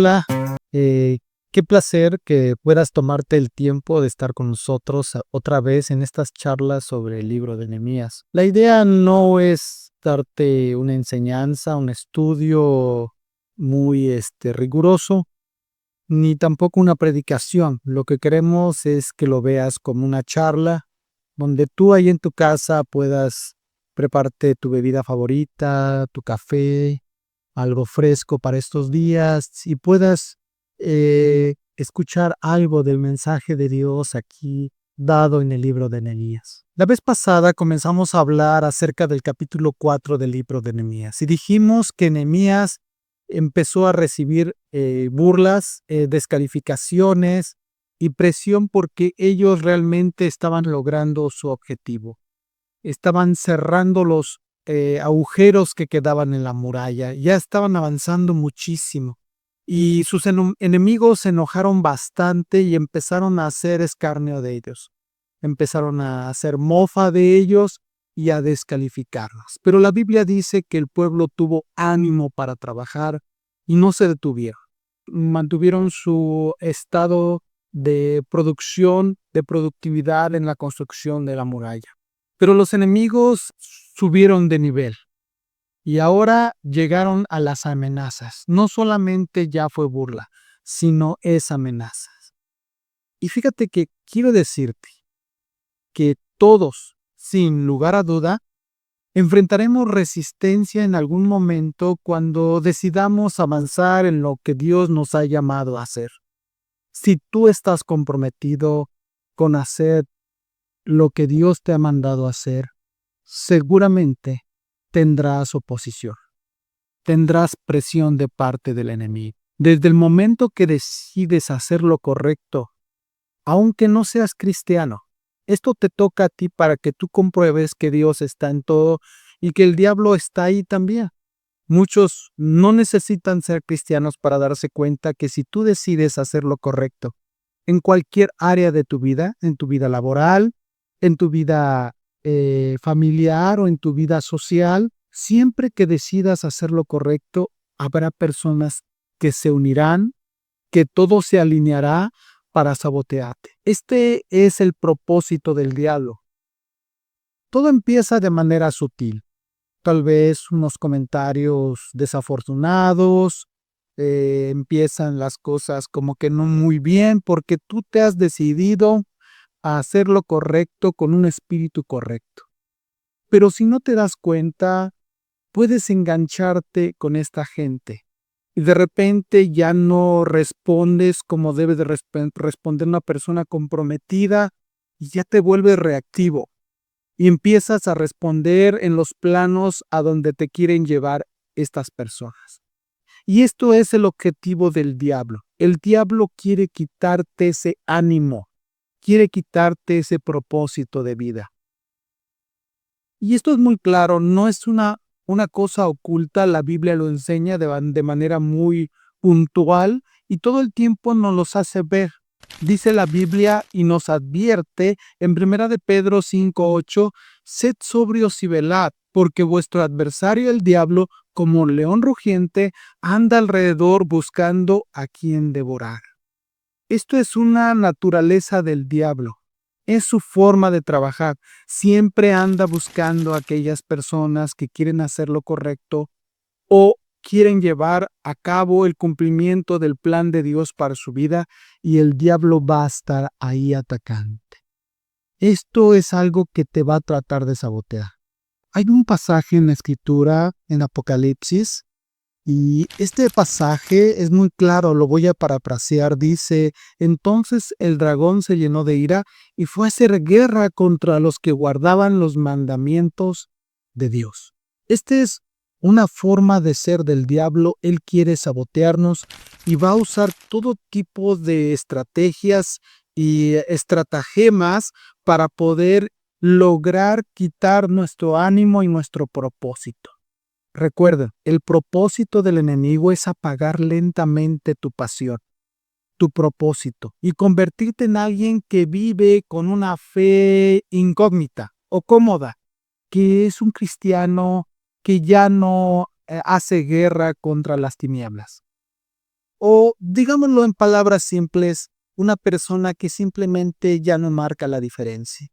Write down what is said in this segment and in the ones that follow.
Hola, qué placer que puedas tomarte el tiempo de estar con nosotros otra vez en estas charlas sobre el libro de Nehemías. La idea no es darte una enseñanza, un estudio muy riguroso, ni tampoco una predicación. Lo que queremos es que lo veas como una charla donde tú ahí en tu casa puedas prepararte tu bebida favorita, tu café, algo fresco para estos días y puedas escuchar algo del mensaje de Dios aquí dado en el libro de Nehemías. La vez pasada comenzamos a hablar acerca del capítulo 4 del libro de Nehemías y dijimos que Nehemías empezó a recibir burlas, descalificaciones y presión porque ellos realmente estaban logrando su objetivo. Estaban cerrando los agujeros que quedaban en la muralla. Ya estaban avanzando muchísimo. Y sus enemigos se enojaron bastante y empezaron a hacer escarnio de ellos. Empezaron a hacer mofa de ellos y a descalificarlos. Pero la Biblia dice que el pueblo tuvo ánimo para trabajar y no se detuvieron. Mantuvieron su estado de producción, de productividad en la construcción de la muralla. Pero los enemigos subieron de nivel y ahora llegaron a las amenazas. No solamente ya fue burla, sino es amenazas. Y fíjate que quiero decirte que todos, sin lugar a duda, enfrentaremos resistencia en algún momento cuando decidamos avanzar en lo que Dios nos ha llamado a hacer. Si tú estás comprometido con hacer lo que Dios te ha mandado hacer, seguramente tendrás oposición, tendrás presión de parte del enemigo. Desde el momento que decides hacer lo correcto, aunque no seas cristiano, esto te toca a ti para que tú compruebes que Dios está en todo y que el diablo está ahí también. Muchos no necesitan ser cristianos para darse cuenta que si tú decides hacer lo correcto en cualquier área de tu vida, en tu vida laboral, en tu vida familiar o en tu vida social, siempre que decidas hacer lo correcto, habrá personas que se unirán, que todo se alineará para sabotearte. Este es el propósito del diablo. Todo empieza de manera sutil. Tal vez unos comentarios desafortunados, empiezan las cosas como que no muy bien porque tú te has decidido a hacer lo correcto con un espíritu correcto. Pero si no te das cuenta, puedes engancharte con esta gente y de repente ya no respondes como debe de responder una persona comprometida y ya te vuelves reactivo y empiezas a responder en los planos a donde te quieren llevar estas personas. Y esto es el objetivo del diablo. El diablo quiere quitarte ese ánimo, quiere quitarte ese propósito de vida. Y esto es muy claro, no es una cosa oculta, la Biblia lo enseña de manera muy puntual y todo el tiempo nos los hace ver. Dice la Biblia y nos advierte en 1 de Pedro 5:8, sed sobrios y velad, porque vuestro adversario el diablo, como león rugiente, anda alrededor buscando a quien devorar. Esto es una naturaleza del diablo. Es su forma de trabajar. Siempre anda buscando a aquellas personas que quieren hacer lo correcto o quieren llevar a cabo el cumplimiento del plan de Dios para su vida y el diablo va a estar ahí atacante. Esto es algo que te va a tratar de sabotear. Hay un pasaje en la Escritura, en Apocalipsis, y este pasaje es muy claro, lo voy a parafrasear, dice, entonces el dragón se llenó de ira y fue a hacer guerra contra los que guardaban los mandamientos de Dios. Esta es una forma de ser del diablo, él quiere sabotearnos y va a usar todo tipo de estrategias y estratagemas para poder lograr quitar nuestro ánimo y nuestro propósito. Recuerda, el propósito del enemigo es apagar lentamente tu pasión, tu propósito, y convertirte en alguien que vive con una fe incógnita o cómoda, que es un cristiano que ya no hace guerra contra las tinieblas. O digámoslo en palabras simples, una persona que simplemente ya no marca la diferencia.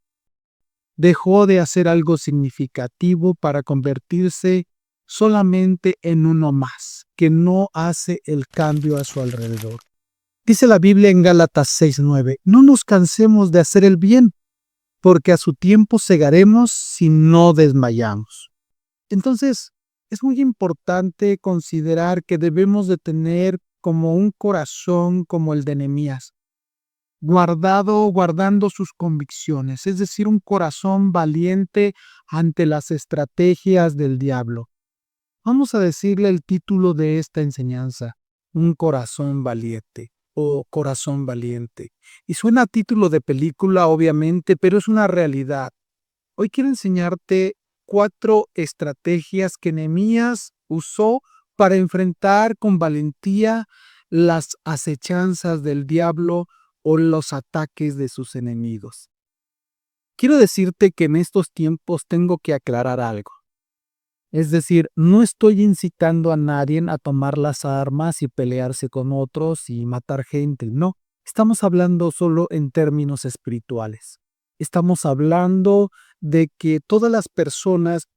Dejó de hacer algo significativo para convertirse solamente en uno más, que no hace el cambio a su alrededor. Dice la Biblia en Gálatas 6:9, no nos cansemos de hacer el bien, porque a su tiempo segaremos si no desmayamos. Entonces, es muy importante considerar que debemos de tener como un corazón como el de Nehemías, guardando sus convicciones, es decir, un corazón valiente ante las estrategias del diablo. Vamos a decirle el título de esta enseñanza, un corazón valiente o corazón valiente. Y suena a título de película, obviamente, pero es una realidad. Hoy quiero enseñarte 4 estrategias que Nehemías usó para enfrentar con valentía las acechanzas del diablo o los ataques de sus enemigos. Quiero decirte que en estos tiempos tengo que aclarar algo. Es decir, no estoy incitando a nadie a tomar las armas y pelearse con otros y matar gente, no. Estamos hablando solo en términos espirituales. Estamos hablando de que todas las personas,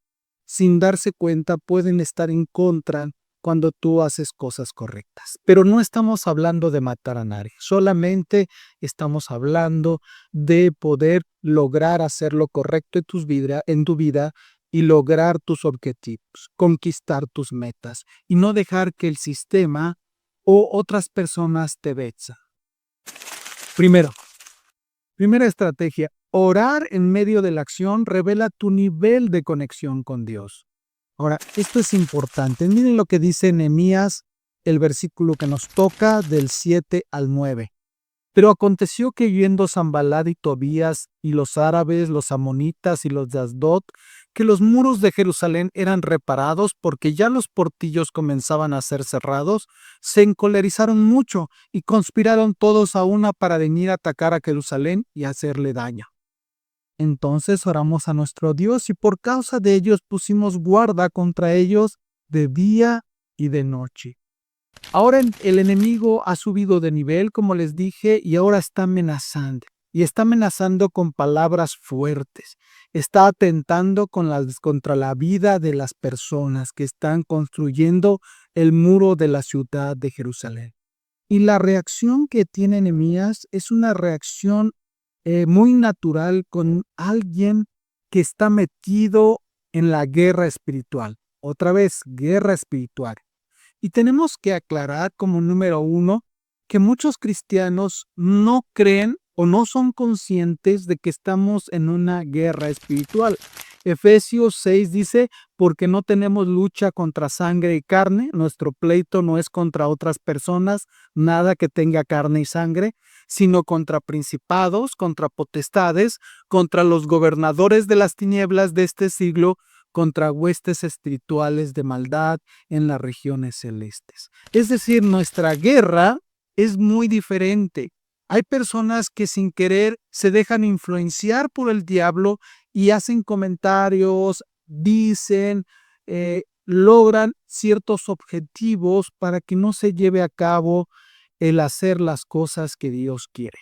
sin darse cuenta, pueden estar en contra cuando tú haces cosas correctas. Pero no estamos hablando de matar a nadie, solamente estamos hablando de poder lograr hacer lo correcto en tu vida y lograr tus objetivos, conquistar tus metas y no dejar que el sistema o otras personas te venzan. Primera estrategia, orar en medio de la acción revela tu nivel de conexión con Dios. Ahora, esto es importante. Miren lo que dice Nehemías, el versículo que nos toca del 7 al 9. Pero aconteció que oyendo Sanballat y Tobías y los árabes, los amonitas y los de Asdod, que los muros de Jerusalén eran reparados porque ya los portillos comenzaban a ser cerrados, se encolerizaron mucho y conspiraron todos a una para venir a atacar a Jerusalén y hacerle daño. Entonces oramos a nuestro Dios y por causa de ellos pusimos guarda contra ellos de día y de noche. Ahora el enemigo ha subido de nivel, como les dije, y ahora está amenazando. Y está amenazando con palabras fuertes. Está atentando contra la vida de las personas que están construyendo el muro de la ciudad de Jerusalén. Y la reacción que tiene Nehemías es una reacción muy natural con alguien que está metido en la guerra espiritual. Otra vez, guerra espiritual. Y tenemos que aclarar como número 1 que muchos cristianos no creen o no son conscientes de que estamos en una guerra espiritual. Efesios 6 dice, porque no tenemos lucha contra sangre y carne, nuestro pleito no es contra otras personas, nada que tenga carne y sangre, sino contra principados, contra potestades, contra los gobernadores de las tinieblas de este siglo, contra huestes espirituales de maldad en las regiones celestes. Es decir, nuestra guerra es muy diferente. Hay personas que sin querer se dejan influenciar por el diablo y hacen comentarios, dicen, logran ciertos objetivos para que no se lleve a cabo el hacer las cosas que Dios quiere.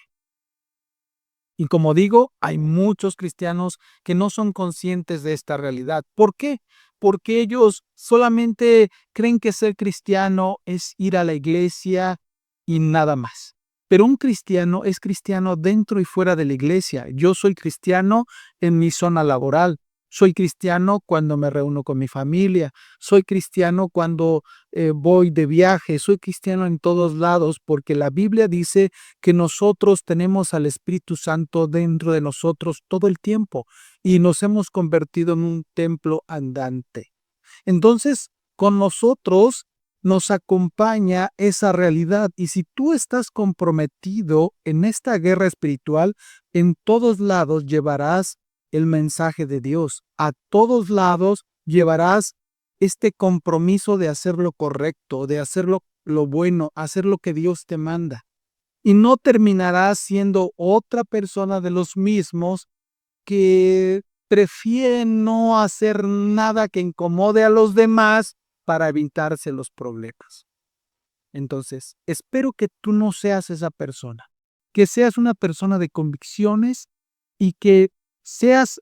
Y como digo, hay muchos cristianos que no son conscientes de esta realidad. ¿Por qué? Porque ellos solamente creen que ser cristiano es ir a la iglesia y nada más. Pero un cristiano es cristiano dentro y fuera de la iglesia. Yo soy cristiano en mi zona laboral. Soy cristiano cuando me reúno con mi familia. Soy cristiano cuando voy de viaje. Soy cristiano en todos lados porque la Biblia dice que nosotros tenemos al Espíritu Santo dentro de nosotros todo el tiempo y nos hemos convertido en un templo andante. Entonces, con nosotros nos acompaña esa realidad y si tú estás comprometido en esta guerra espiritual, en todos lados llevarás el mensaje de Dios. A todos lados llevarás este compromiso de hacer lo correcto, de hacer lo bueno, hacer lo que Dios te manda. Y no terminarás siendo otra persona de los mismos que prefieren no hacer nada que incomode a los demás para evitarse los problemas. Entonces, espero que tú no seas esa persona, que seas una persona de convicciones y que seas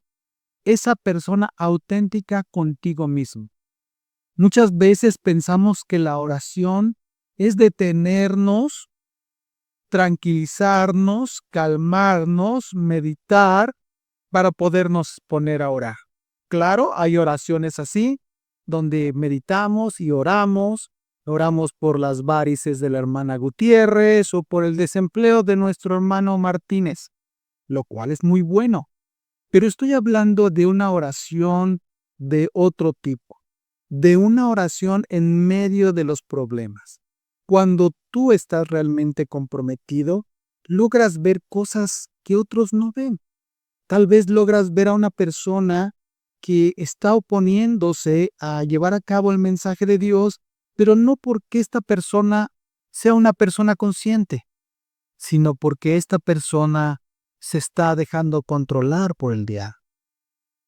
esa persona auténtica contigo mismo. Muchas veces pensamos que la oración es detenernos, tranquilizarnos, calmarnos, meditar para podernos poner a orar. Claro, hay oraciones así, donde meditamos y oramos por las varices de la hermana Gutiérrez o por el desempleo de nuestro hermano Martínez, lo cual es muy bueno. Pero estoy hablando de una oración de otro tipo, de una oración en medio de los problemas. Cuando tú estás realmente comprometido, logras ver cosas que otros no ven. Tal vez logras ver a una persona que está oponiéndose a llevar a cabo el mensaje de Dios, pero no porque esta persona sea una persona consciente, sino porque esta persona se está dejando controlar por el diablo.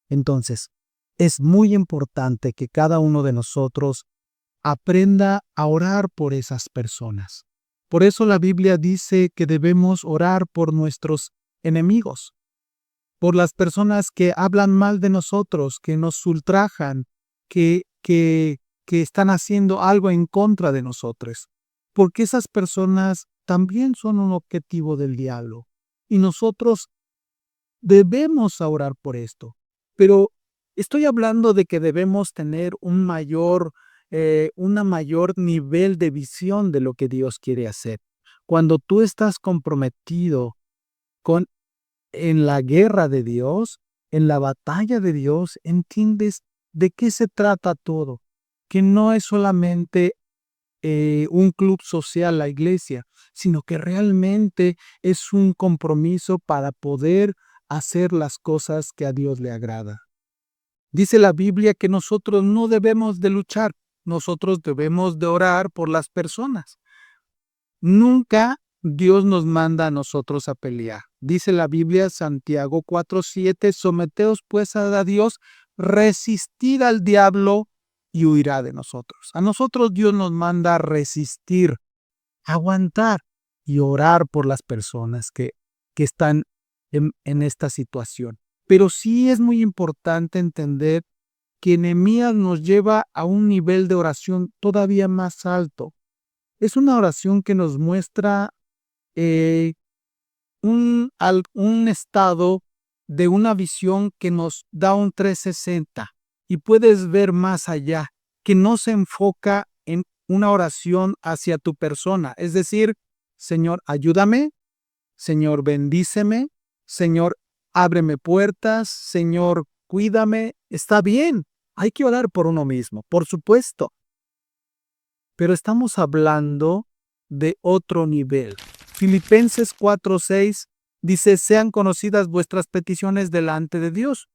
Entonces, es muy importante que cada uno de nosotros aprenda a orar por esas personas. Por eso la Biblia dice que debemos orar por nuestros enemigos, por las personas que hablan mal de nosotros, que nos ultrajan, que están haciendo algo en contra de nosotros, porque esas personas también son un objetivo del diablo. Y nosotros debemos orar por esto, pero estoy hablando de que debemos tener una mayor nivel de visión de lo que Dios quiere hacer. Cuando tú estás comprometido con en la guerra de Dios, en la batalla de Dios, entiendes de qué se trata todo, que no es solamente un club social, la iglesia, sino que realmente es un compromiso para poder hacer las cosas que a Dios le agrada. Dice la Biblia que nosotros no debemos de luchar, nosotros debemos de orar por las personas. Nunca Dios nos manda a nosotros a pelear. Dice la Biblia, Santiago 4:7, someteos pues a Dios, resistid al diablo y huirá de nosotros. A nosotros Dios nos manda a resistir, aguantar y orar por las personas que están en esta situación. Pero sí es muy importante entender que Nehemías nos lleva a un nivel de oración todavía más alto. Es una oración que nos muestra eh, un estado de una visión que nos da un 360 y puedes ver más allá, que no se enfoca en una oración hacia tu persona. Es decir, Señor, ayúdame, Señor, bendíceme, Señor, ábreme puertas, Señor, cuídame. Está bien, hay que orar por uno mismo, por supuesto, pero estamos hablando de otro nivel. Filipenses 4:6 dice, sean conocidas vuestras peticiones delante de Dios.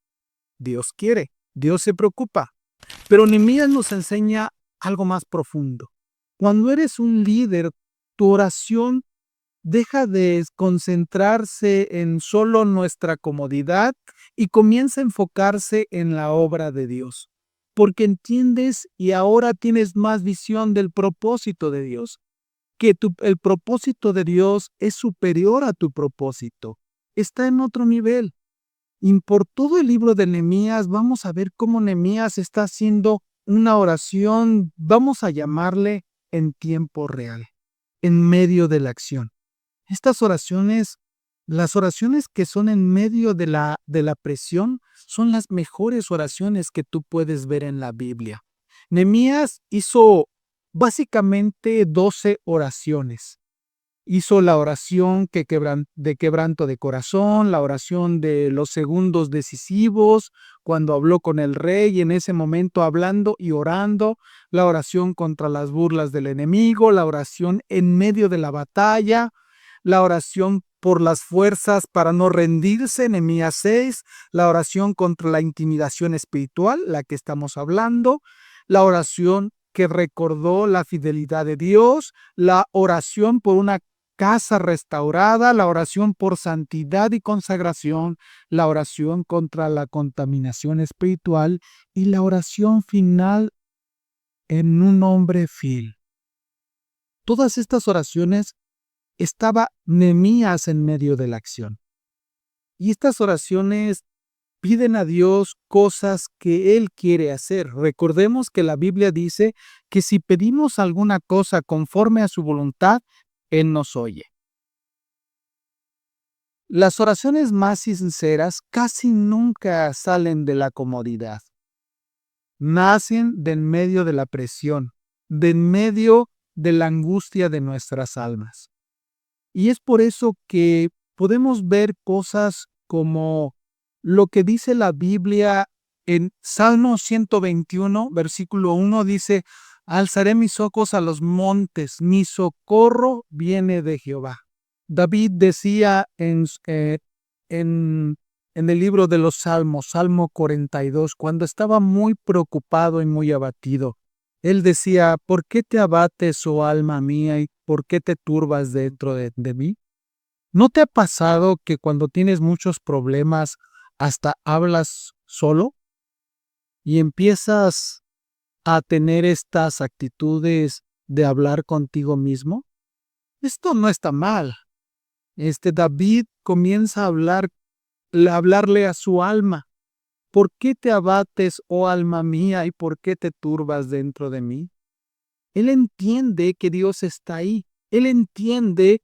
Dios quiere, Dios se preocupa. Pero Nehemías nos enseña algo más profundo. Cuando eres un líder, tu oración deja de concentrarse en solo nuestra comodidad y comienza a enfocarse en la obra de Dios. Porque entiendes y ahora tienes más visión del propósito de Dios, que el propósito de Dios es superior a tu propósito, está en otro nivel. Y por todo el libro de Nehemías vamos a ver cómo Nehemías está haciendo una oración, vamos a llamarle en tiempo real, en medio de la acción. Estas oraciones, las oraciones que son en medio de la presión, son las mejores oraciones que tú puedes ver en la Biblia. Nehemías hizo básicamente 12 oraciones. Hizo la oración de quebranto de corazón, la oración de los segundos decisivos, cuando habló con el rey y en ese momento hablando y orando, la oración contra las burlas del enemigo, la oración en medio de la batalla, la oración por las fuerzas para no rendirse, Nehemías 6, la oración contra la intimidación espiritual, la que estamos hablando, la oración que recordó la fidelidad de Dios, la oración por una casa restaurada, la oración por santidad y consagración, la oración contra la contaminación espiritual y la oración final en un hombre fiel. Todas estas oraciones estaba Nehemías en medio de la acción. Y estas oraciones piden a Dios cosas que Él quiere hacer. Recordemos que la Biblia dice que si pedimos alguna cosa conforme a su voluntad, Él nos oye. Las oraciones más sinceras casi nunca salen de la comodidad. Nacen de en medio de la presión, de en medio de la angustia de nuestras almas. Y es por eso que podemos ver cosas como lo que dice la Biblia en Salmo 121, versículo 1, dice: alzaré mis ojos a los montes, mi socorro viene de Jehová. David decía en el libro de los Salmos, Salmo 42, cuando estaba muy preocupado y muy abatido, él decía: ¿por qué te abates, oh alma mía, y por qué te turbas dentro de mí? ¿No te ha pasado que cuando tienes muchos problemas hasta hablas solo y empiezas a tener estas actitudes de hablar contigo mismo? Esto no está mal. David comienza a hablarle a su alma. ¿Por qué te abates, oh alma mía, y por qué te turbas dentro de mí? Él entiende que Dios está ahí. Él entiende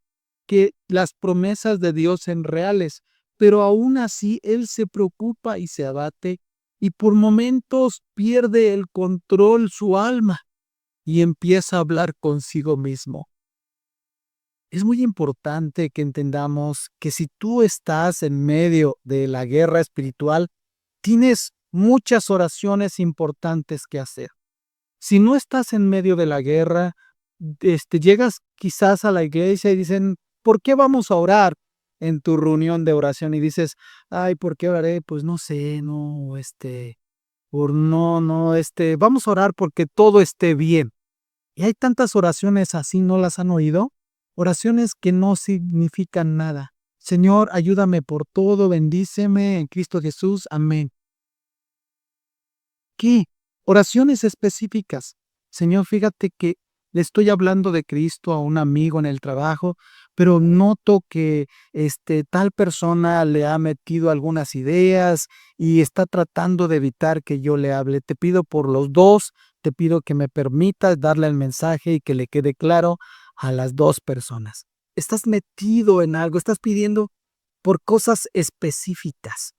que las promesas de Dios son reales, pero aún así él se preocupa y se abate y por momentos pierde el control su alma y empieza a hablar consigo mismo. Es muy importante que entendamos que si tú estás en medio de la guerra espiritual, tienes muchas oraciones importantes que hacer. Si no estás en medio de la guerra, llegas quizás a la iglesia y dicen: ¿por qué vamos a orar en tu reunión de oración? Y dices: ay, ¿por qué oraré? Pues no sé, no, vamos a orar porque todo esté bien. Y hay tantas oraciones así, ¿no las han oído? Oraciones que no significan nada. Señor, ayúdame por todo, bendíceme en Cristo Jesús, amén. ¿Qué? Oraciones específicas. Señor, fíjate que le estoy hablando de Cristo a un amigo en el trabajo, pero noto que tal persona le ha metido algunas ideas y está tratando de evitar que yo le hable. Te pido por los dos, te pido que me permitas darle el mensaje y que le quede claro a las dos personas. Estás metido en algo, estás pidiendo por cosas específicas.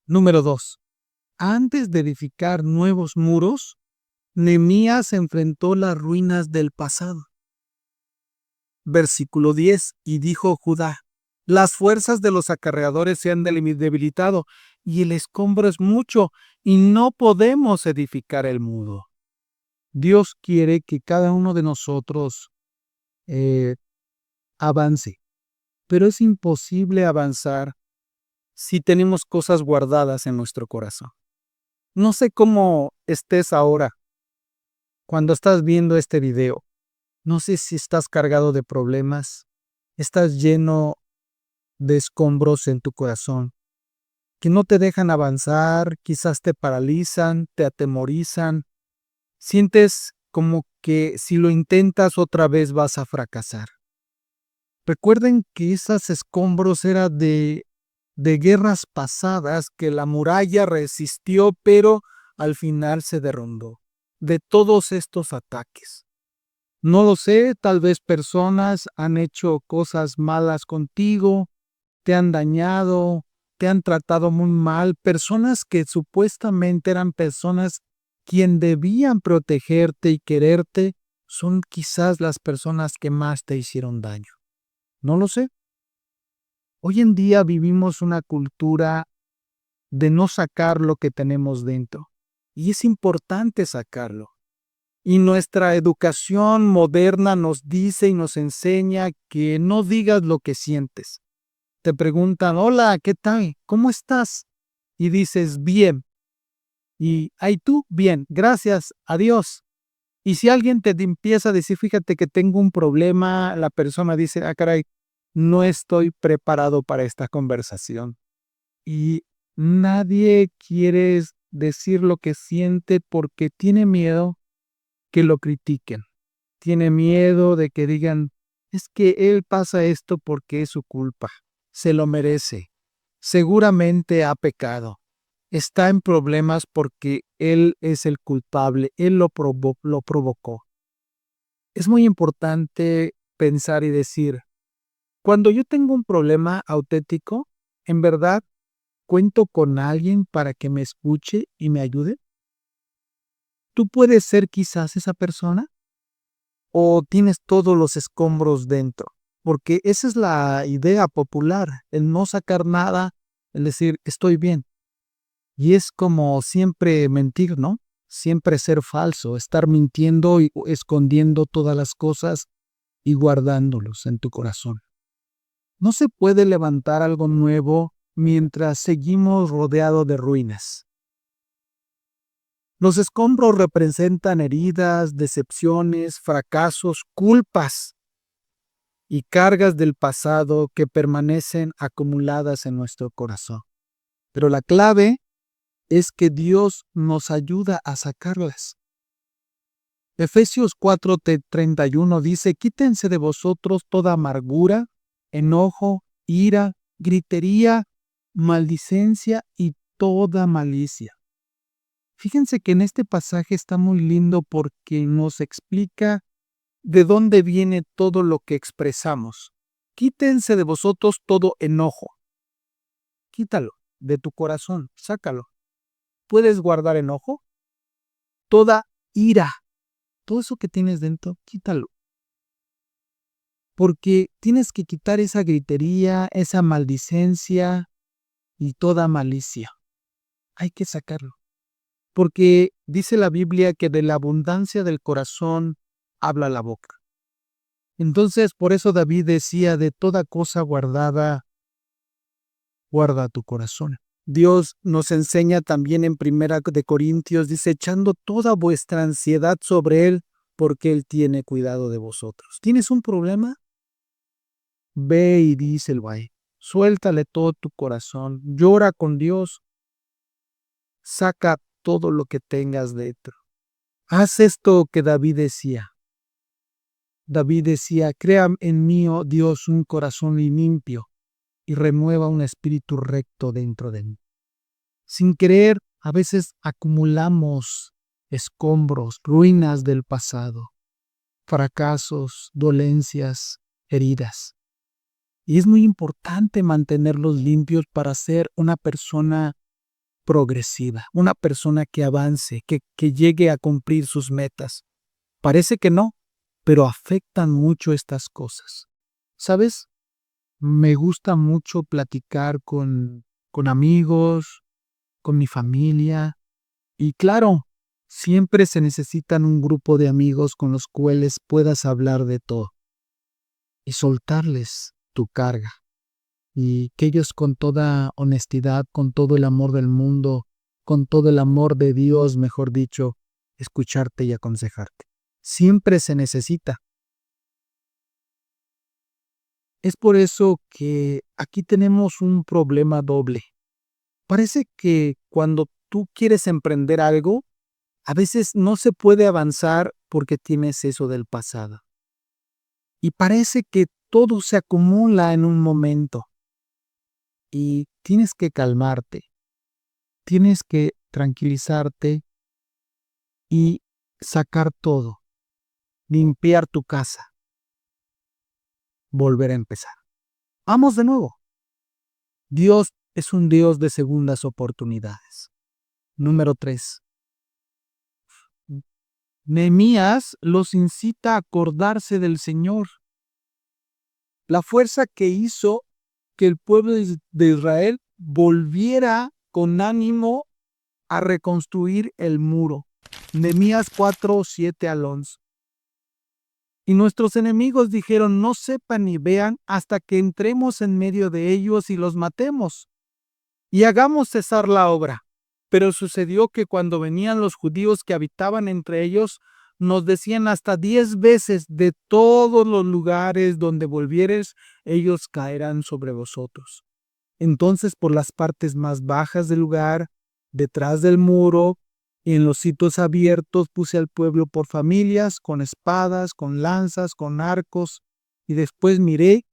Número 2. Antes de edificar nuevos muros, Nehemías enfrentó las ruinas del pasado. Versículo 10. Y dijo Judá: las fuerzas de los acarreadores se han debilitado, y el escombro es mucho, y no podemos edificar el muro. Dios quiere que cada uno de nosotros avance, pero es imposible avanzar si tenemos cosas guardadas en nuestro corazón. No sé cómo estés ahora cuando estás viendo este video. No sé si estás cargado de problemas, estás lleno de escombros en tu corazón, que no te dejan avanzar, quizás te paralizan, te atemorizan. Sientes como que si lo intentas otra vez vas a fracasar. Recuerden que esos escombros eran de guerras pasadas que la muralla resistió, pero al final se derrumbó. De todos estos ataques. No lo sé, tal vez personas han hecho cosas malas contigo, te han dañado, te han tratado muy mal, personas que supuestamente eran personas quien debían protegerte y quererte, son quizás las personas que más te hicieron daño. No lo sé. Hoy en día vivimos una cultura de no sacar lo que tenemos dentro, y es importante sacarlo. Y nuestra educación moderna nos dice y nos enseña que no digas lo que sientes. Te preguntan: hola, ¿qué tal? ¿Cómo estás? Y dices: bien. Y ahí tú, bien, gracias, adiós. Y si alguien te empieza a decir: fíjate que tengo un problema, la persona dice: ah, caray, no estoy preparado para esta conversación. Y nadie quiere decir lo que siente porque tiene miedo que lo critiquen. tiene miedo de que digan, es que él pasa esto porque es su culpa, se lo merece, seguramente ha pecado, está en problemas porque él es el culpable, él lo provocó. Es muy importante pensar y decir, cuando yo tengo un problema auténtico, ¿en verdad cuento con alguien para que me escuche y me ayude? ¿Tú puedes ser quizás esa persona? ¿O tienes todos los escombros dentro? Porque esa es la idea popular, el no sacar nada, el decir, estoy bien. Y es como siempre mentir, ¿no? Siempre ser falso, estar mintiendo y escondiendo todas las cosas y guardándolos en tu corazón. No se puede levantar algo nuevo mientras seguimos rodeados de ruinas. Los escombros representan heridas, decepciones, fracasos, culpas y cargas del pasado que permanecen acumuladas en nuestro corazón. Pero la clave es que Dios nos ayuda a sacarlas. Efesios 4:31 dice, quítense de vosotros toda amargura, enojo, ira, gritería, maldicencia y toda malicia. Fíjense que en este pasaje está muy lindo porque nos explica de dónde viene todo lo que expresamos. Quítense de vosotros todo enojo. Quítalo de tu corazón, sácalo. ¿Puedes guardar enojo? Toda ira, todo eso que tienes dentro, quítalo. Porque tienes que quitar esa gritería, esa maldicencia y toda malicia. Hay que sacarlo. Porque dice la Biblia que de la abundancia del corazón habla la boca. Entonces, por eso David decía, de toda cosa guardada, guarda tu corazón. Dios nos enseña también en 1 Corintios, dice, echando toda vuestra ansiedad sobre Él, porque Él tiene cuidado de vosotros. ¿Tienes un problema? Ve y díselo a Él. Suéltale todo tu corazón. Llora con Dios. Saca todo lo que tengas dentro. Haz esto que David decía. David decía, crea en mí, oh Dios, un corazón limpio y renueva un espíritu recto dentro de mí. Sin querer, a veces acumulamos escombros, ruinas del pasado, fracasos, dolencias, heridas. Y es muy importante mantenerlos limpios para ser una persona progresiva, una persona que avance, que llegue a cumplir sus metas. Parece que no, pero afectan mucho estas cosas. ¿Sabes? Me gusta mucho platicar con amigos, con mi familia. Y claro, siempre se necesitan un grupo de amigos con los cuales puedas hablar de todo y soltarles tu carga. Y que ellos con toda honestidad, con todo el amor del mundo, con todo el amor de Dios, mejor dicho, escucharte y aconsejarte. Siempre se necesita. Es por eso que aquí tenemos un problema doble. Parece que cuando tú quieres emprender algo, a veces no se puede avanzar porque tienes eso del pasado. Y parece que todo se acumula en un momento. Y tienes que calmarte, tienes que tranquilizarte y sacar todo, limpiar tu casa, volver a empezar. Vamos de nuevo. Dios es un Dios de segundas oportunidades. Número 3. Nehemías los incita a acordarse del Señor. La fuerza que hizo que el pueblo de Israel volviera con ánimo a reconstruir el muro. Nehemías 4:7-11. Y nuestros enemigos dijeron, no sepan ni vean hasta que entremos en medio de ellos y los matemos, y hagamos cesar la obra. Pero sucedió que cuando venían los judíos que habitaban entre ellos, nos decían hasta 10 veces, de todos los lugares donde volvieres, ellos caerán sobre vosotros. Entonces por las partes más bajas del lugar, detrás del muro, En los sitios abiertos puse al pueblo por familias, con espadas, con lanzas, con arcos, y después miré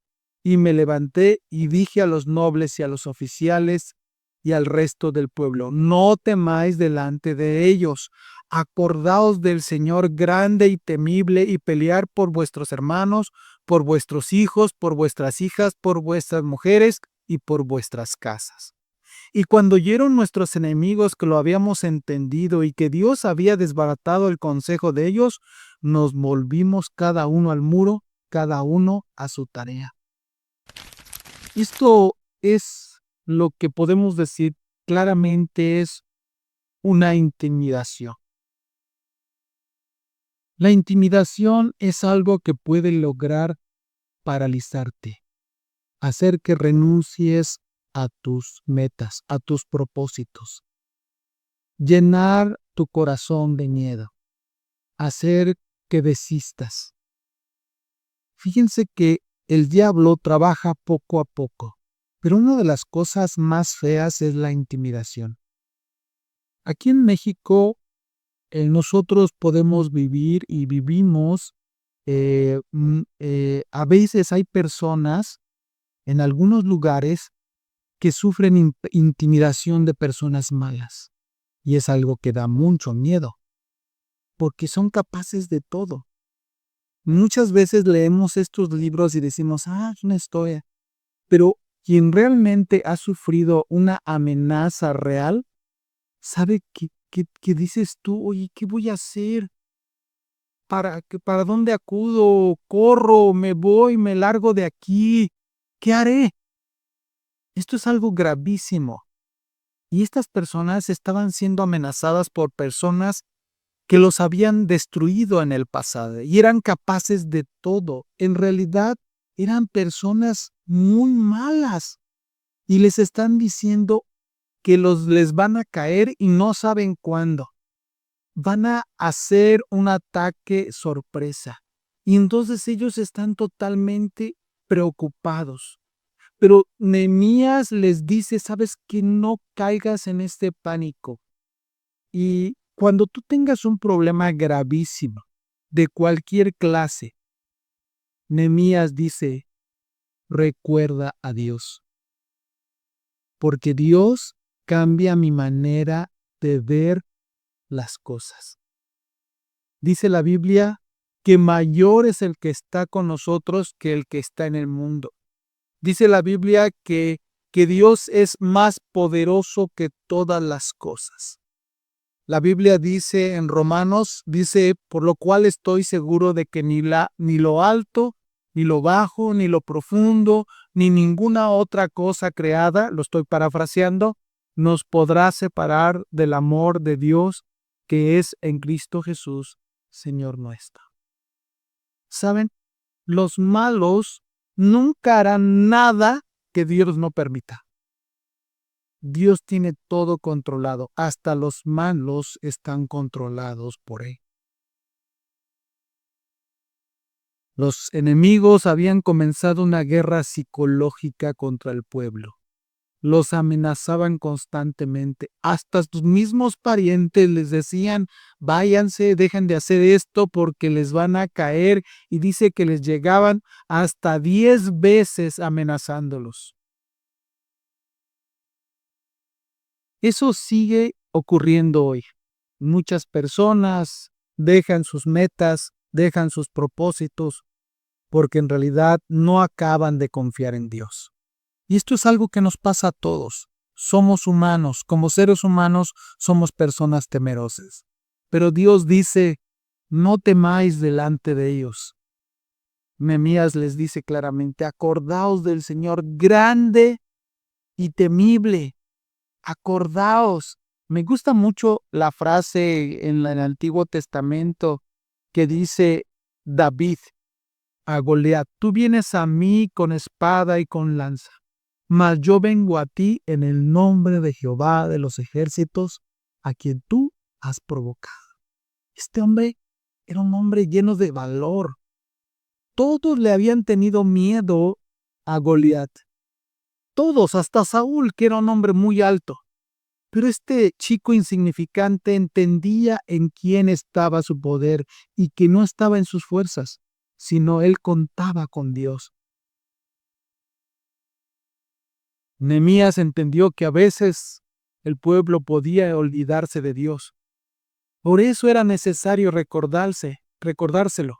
y me levanté y dije a los nobles y a los oficiales y al resto del pueblo: no temáis delante de ellos, acordaos del Señor grande y temible, y pelear por vuestros hermanos, por vuestros hijos, por vuestras hijas, por vuestras mujeres y por vuestras casas. Y cuando oyeron nuestros enemigos que lo habíamos entendido y que Dios había desbaratado el consejo de ellos, nos volvimos cada uno al muro, cada uno a su tarea. Esto es lo que podemos decir claramente es una intimidación. La intimidación es algo que puede lograr paralizarte, hacer que renuncies a tus metas, a tus propósitos, llenar tu corazón de miedo, hacer que desistas. Fíjense que el diablo trabaja poco a poco, pero una de las cosas más feas es la intimidación. Aquí en México, nosotros podemos vivir y vivimos, a veces hay personas en algunos lugares que sufren intimidación de personas malas, y es algo que da mucho miedo, porque son capaces de todo. Muchas veces leemos estos libros y decimos: es una historia, pero quien realmente ha sufrido una amenaza real, sabe que dices tú: oye, ¿qué voy a hacer? ¿Para dónde acudo? ¿Corro? ¿Me voy? ¿Me largo de aquí? ¿Qué haré? Esto es algo gravísimo. Y estas personas estaban siendo amenazadas por personas que los habían destruido en el pasado y eran capaces de todo. En realidad, eran personas muy malas y les están diciendo que les van a caer y no saben cuándo. Van a hacer un ataque sorpresa. Y entonces ellos están totalmente preocupados. Pero Nehemías les dice: sabes que no caigas en este pánico. Y cuando tú tengas un problema gravísimo de cualquier clase, Nehemías dice: recuerda a Dios, porque Dios cambia mi manera de ver las cosas. Dice la Biblia que mayor es el que está con nosotros que el que está en el mundo. Dice la Biblia que Dios es más poderoso que todas las cosas. La Biblia dice en Romanos, dice: por lo cual estoy seguro de que ni lo alto, ni lo bajo, ni lo profundo, ni ninguna otra cosa creada, lo estoy parafraseando, nos podrá separar del amor de Dios que es en Cristo Jesús, Señor nuestro. ¿Saben? Los malos nunca harán nada que Dios no permita. Dios tiene todo controlado, hasta los malos están controlados por Él. Los enemigos habían comenzado una guerra psicológica contra el pueblo. Los amenazaban constantemente. Hasta sus mismos parientes les decían: váyanse, dejen de hacer esto porque les van a caer. Y dice que les llegaban hasta 10 veces amenazándolos. Eso sigue ocurriendo hoy. Muchas personas dejan sus metas, dejan sus propósitos, porque en realidad no acaban de confiar en Dios. Y esto es algo que nos pasa a todos. Somos humanos, como seres humanos somos personas temerosas. Pero Dios dice: no temáis delante de ellos. Nehemías les dice claramente: acordaos del Señor grande y temible. Acordaos. Me gusta mucho la frase en el Antiguo Testamento que dice David a Goliat: tú vienes a mí con espada y con lanza, mas yo vengo a ti en el nombre de Jehová de los ejércitos, a quien tú has provocado. Este hombre era un hombre lleno de valor. Todos le habían tenido miedo a Goliat. Todos, hasta Saúl, que era un hombre muy alto. Pero este chico insignificante entendía en quién estaba su poder y que no estaba en sus fuerzas, sino él contaba con Dios. Nehemías entendió que a veces el pueblo podía olvidarse de Dios. Por eso era necesario recordárselo.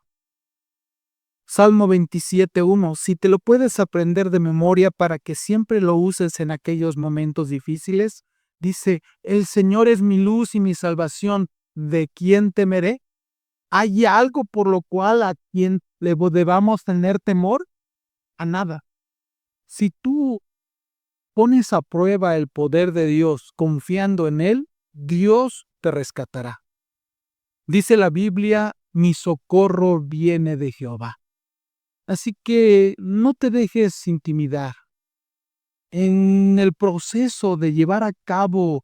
Salmo 27:1. Si te lo puedes aprender de memoria para que siempre lo uses en aquellos momentos difíciles, dice: el Señor es mi luz y mi salvación, ¿de quién temeré? ¿Hay algo por lo cual a quien le debamos tener temor? A nada. Si tú pones a prueba el poder de Dios confiando en Él, Dios te rescatará. Dice la Biblia: mi socorro viene de Jehová. Así que no te dejes intimidar. En el proceso de llevar a cabo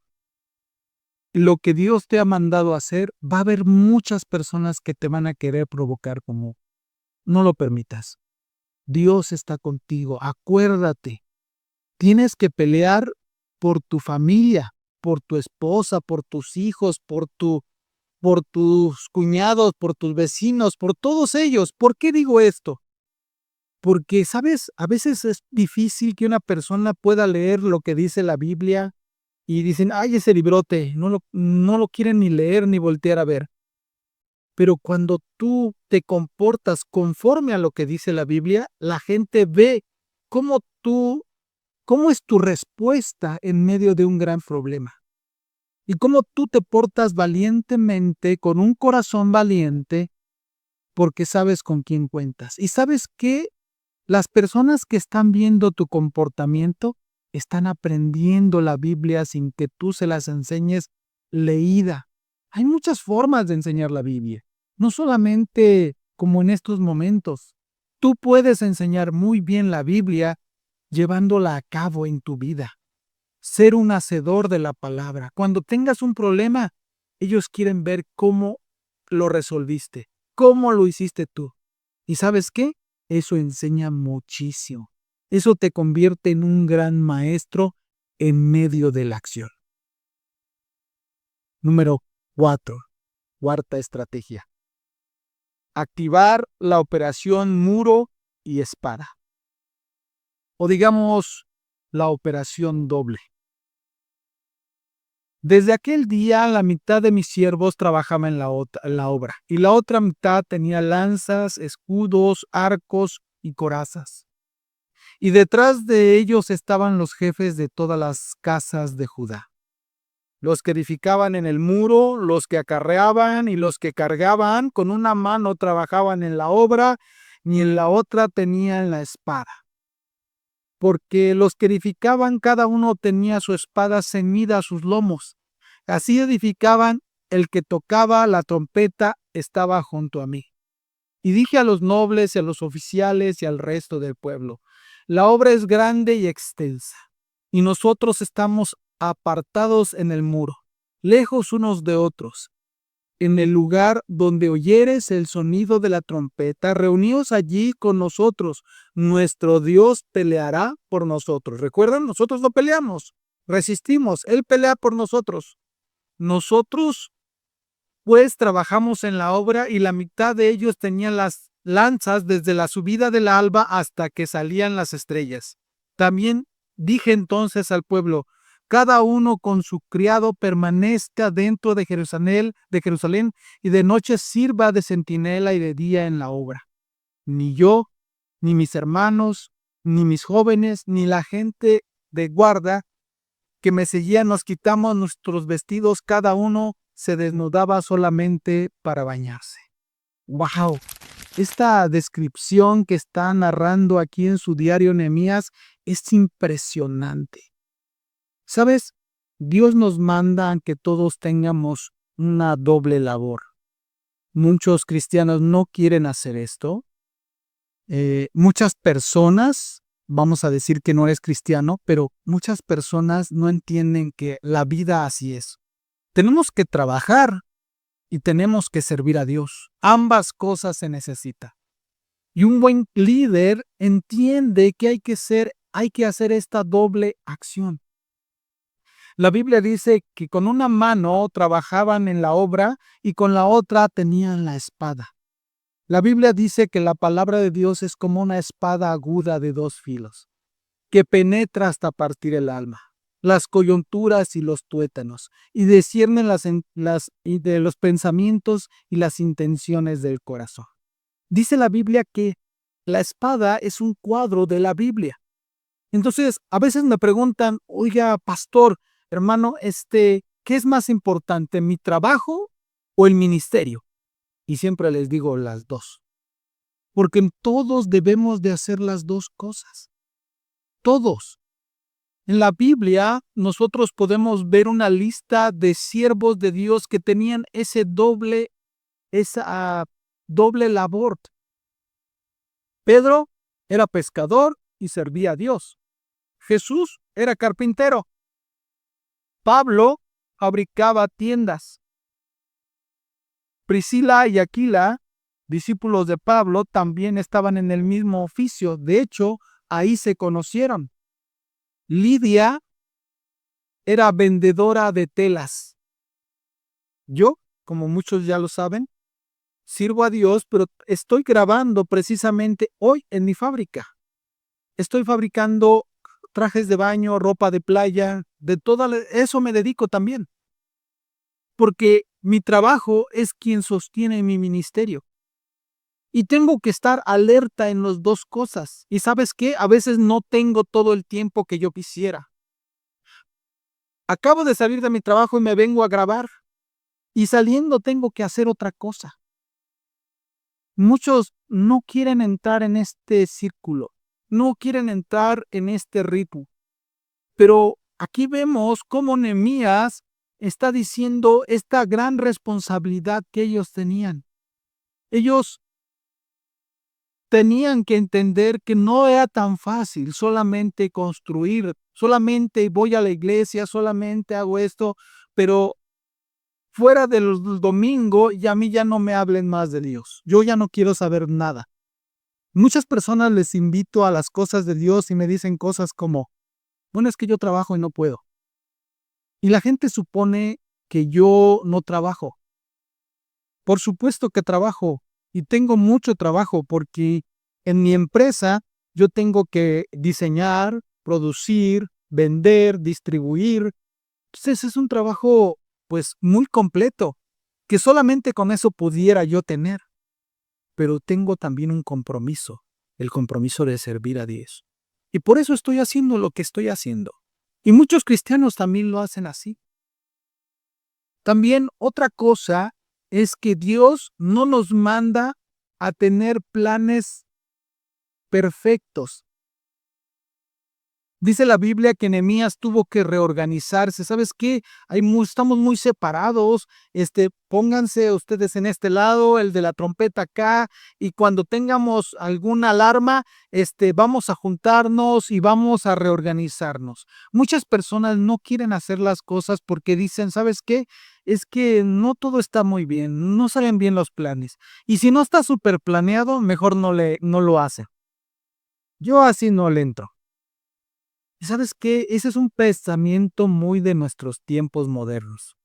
lo que Dios te ha mandado hacer, va a haber muchas personas que te van a querer provocar como. No lo permitas. Dios está contigo. Acuérdate, tienes que pelear por tu familia, por tu esposa, por tus hijos, por tus cuñados, por tus vecinos, por todos ellos. ¿Por qué digo esto? Porque, ¿sabes? A veces es difícil que una persona pueda leer lo que dice la Biblia y dicen: ay, ese librote, no lo quieren ni leer ni voltear a ver. Pero cuando tú te comportas conforme a lo que dice la Biblia, la gente ve cómo cómo es tu respuesta en medio de un gran problema. Y cómo tú te portas valientemente, con un corazón valiente, porque sabes con quién cuentas. Y sabes que las personas que están viendo tu comportamiento están aprendiendo la Biblia sin que tú se las enseñes leída. Hay muchas formas de enseñar la Biblia, no solamente como en estos momentos. Tú puedes enseñar muy bien la Biblia llevándola a cabo en tu vida. Ser un hacedor de la palabra. Cuando tengas un problema, ellos quieren ver cómo lo resolviste, cómo lo hiciste tú. ¿Y sabes qué? Eso enseña muchísimo. Eso te convierte en un gran maestro en medio de la acción. Número 4. Cuarta estrategia. Activar la operación muro y espada. O digamos, la operación doble. Desde aquel día, la mitad de mis siervos trabajaba en la obra, y la otra mitad tenía lanzas, escudos, arcos y corazas. Y detrás de ellos estaban los jefes de todas las casas de Judá, los que edificaban en el muro, los que acarreaban y los que cargaban. Con una mano trabajaban en la obra, y en la otra tenían la espada. Porque los que edificaban, cada uno tenía su espada ceñida a sus lomos. Así edificaban. El que tocaba la trompeta estaba junto a mí. Y dije a los nobles y a los oficiales y al resto del pueblo: la obra es grande y extensa, y nosotros estamos apartados en el muro, lejos unos de otros. En el lugar donde oyeres el sonido de la trompeta, reuníos allí con nosotros. Nuestro Dios peleará por nosotros. ¿Recuerdan? Nosotros no peleamos, resistimos. Él pelea por nosotros. Nosotros, pues, trabajamos en la obra, y la mitad de ellos tenían las lanzas desde la subida del alba hasta que salían las estrellas. También dije entonces al pueblo: cada uno con su criado permanezca dentro de Jerusalén, y de noche sirva de centinela y de día en la obra. Ni yo, ni mis hermanos, ni mis jóvenes, ni la gente de guarda que me seguían nos quitamos nuestros vestidos, cada uno se desnudaba solamente para bañarse. ¡Wow! Esta descripción que está narrando aquí en su diario Nehemías es impresionante. ¿Sabes? Dios nos manda a que todos tengamos una doble labor. Muchos cristianos no quieren hacer esto. Muchas personas, vamos a decir que no eres cristiano, pero muchas personas no entienden que la vida así es. Tenemos que trabajar y tenemos que servir a Dios. Ambas cosas se necesitan. Y un buen líder entiende que hay que hacer esta doble acción. La Biblia dice que con una mano trabajaban en la obra y con la otra tenían la espada. La Biblia dice que la palabra de Dios es como una espada aguda de 2 filos, que penetra hasta partir el alma, las coyunturas y los tuétanos, y discierne y de los pensamientos y las intenciones del corazón. Dice la Biblia que la espada es un cuadro de la Biblia. Entonces, a veces me preguntan, oiga, pastor, hermano, ¿qué es más importante, mi trabajo o el ministerio? Y siempre les digo las dos, porque todos debemos de hacer las dos cosas. Todos. En la Biblia nosotros podemos ver una lista de siervos de Dios que tenían esa doble labor. Pedro era pescador y servía a Dios. Jesús era carpintero. Pablo fabricaba tiendas. Priscila y Aquila, discípulos de Pablo, también estaban en el mismo oficio. De hecho, ahí se conocieron. Lidia era vendedora de telas. Yo, como muchos ya lo saben, sirvo a Dios, pero estoy grabando precisamente hoy en mi fábrica. Estoy fabricando trajes de baño, ropa de playa, eso me dedico también. Porque mi trabajo es quien sostiene mi ministerio. Y tengo que estar alerta en las dos cosas. ¿Y sabes qué? A veces no tengo todo el tiempo que yo quisiera. Acabo de salir de mi trabajo y me vengo a grabar. Y saliendo tengo que hacer otra cosa. Muchos no quieren entrar en este círculo. No quieren entrar en este ritmo. Pero aquí vemos cómo Nehemías está diciendo esta gran responsabilidad que ellos tenían. Ellos tenían que entender que no era tan fácil solamente construir, solamente voy a la iglesia, solamente hago esto, pero fuera del domingo y a mí ya no me hablen más de Dios. Yo ya no quiero saber nada. Muchas personas les invito a las cosas de Dios y me dicen cosas como, bueno, es que yo trabajo y no puedo. Y la gente supone que yo no trabajo. Por supuesto que trabajo y tengo mucho trabajo porque en mi empresa yo tengo que diseñar, producir, vender, distribuir. Entonces es un trabajo pues muy completo que solamente con eso pudiera yo tener. Pero tengo también un compromiso, el compromiso de servir a Dios. Y por eso estoy haciendo lo que estoy haciendo. Y muchos cristianos también lo hacen así. También otra cosa es que Dios no nos manda a tener planes perfectos. Dice la Biblia que Nehemías tuvo que reorganizarse. ¿Sabes qué? Estamos muy separados. Pónganse ustedes en este lado, el de la trompeta acá, y cuando tengamos alguna alarma, vamos a juntarnos y vamos a reorganizarnos. Muchas personas no quieren hacer las cosas porque dicen, ¿sabes qué? Es que no todo está muy bien, no salen bien los planes. Y si no está súper planeado, mejor no lo hacen. Yo así no le entro. ¿Y sabes qué? Ese es un pensamiento muy de nuestros tiempos modernos.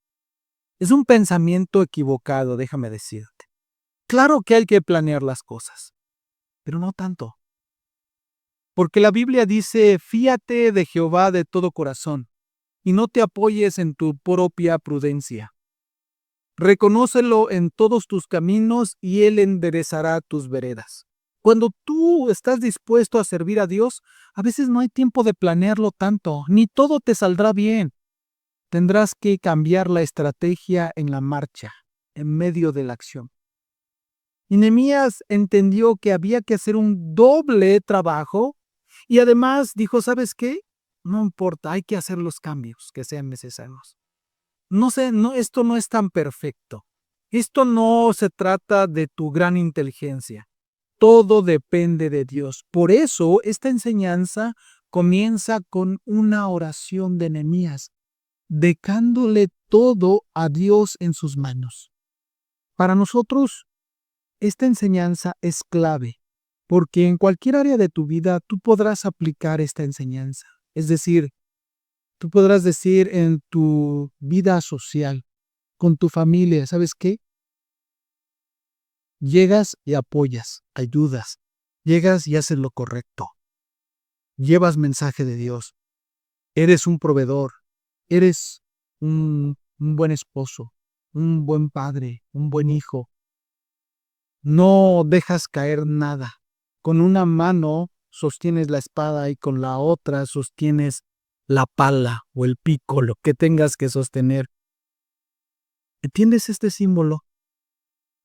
Es un pensamiento equivocado, déjame decirte. Claro que hay que planear las cosas, pero no tanto. Porque la Biblia dice, fíate de Jehová de todo corazón y no te apoyes en tu propia prudencia. Reconócelo en todos tus caminos y Él enderezará tus veredas. Cuando tú estás dispuesto a servir a Dios, a veces no hay tiempo de planearlo tanto, ni todo te saldrá bien. Tendrás que cambiar la estrategia en la marcha, en medio de la acción. Y Nehemías entendió que había que hacer un doble trabajo y además dijo, ¿sabes qué? No importa, hay que hacer los cambios que sean necesarios. Esto no es tan perfecto. Esto no se trata de tu gran inteligencia. Todo depende de Dios. Por eso esta enseñanza comienza con una oración de Nehemías, dejándole todo a Dios en sus manos. Para nosotros, esta enseñanza es clave, porque en cualquier área de tu vida tú podrás aplicar esta enseñanza. Es decir, Tú podrás decir en tu vida social, con tu familia, ¿sabes qué? Llegas y apoyas, ayudas, llegas y haces lo correcto, llevas mensaje de Dios, eres un proveedor, eres un buen esposo, un buen padre, un buen hijo. No dejas caer nada. Con una mano sostienes la espada y con la otra sostienes la pala o el pico, lo que tengas que sostener. ¿Entiendes este símbolo?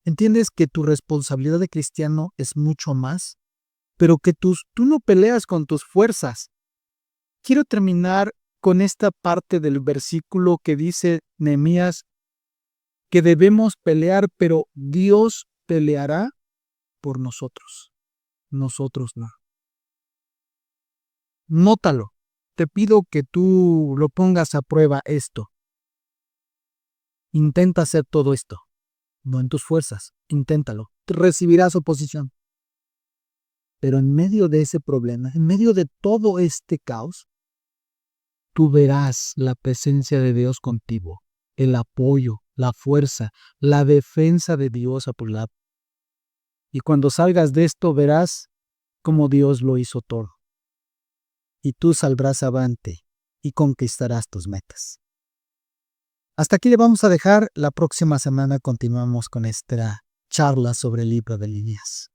¿Entiendes que tu responsabilidad de cristiano es mucho más? Pero que tú no peleas con tus fuerzas. Quiero terminar con esta parte del versículo que dice Nehemías que debemos pelear, pero Dios peleará por nosotros. Nosotros no. Nótalo. Te pido que tú lo pongas a prueba esto. Intenta hacer todo esto. No en tus fuerzas. Inténtalo. Recibirás oposición. Pero en medio de ese problema, en medio de todo este caos, tú verás la presencia de Dios contigo, el apoyo, la fuerza, la defensa de Dios a tu lado. Y cuando salgas de esto verás cómo Dios lo hizo todo. Y tú saldrás avante y conquistarás tus metas. Hasta aquí le vamos a dejar. La próxima semana continuamos con esta charla sobre el libro de Nehemías.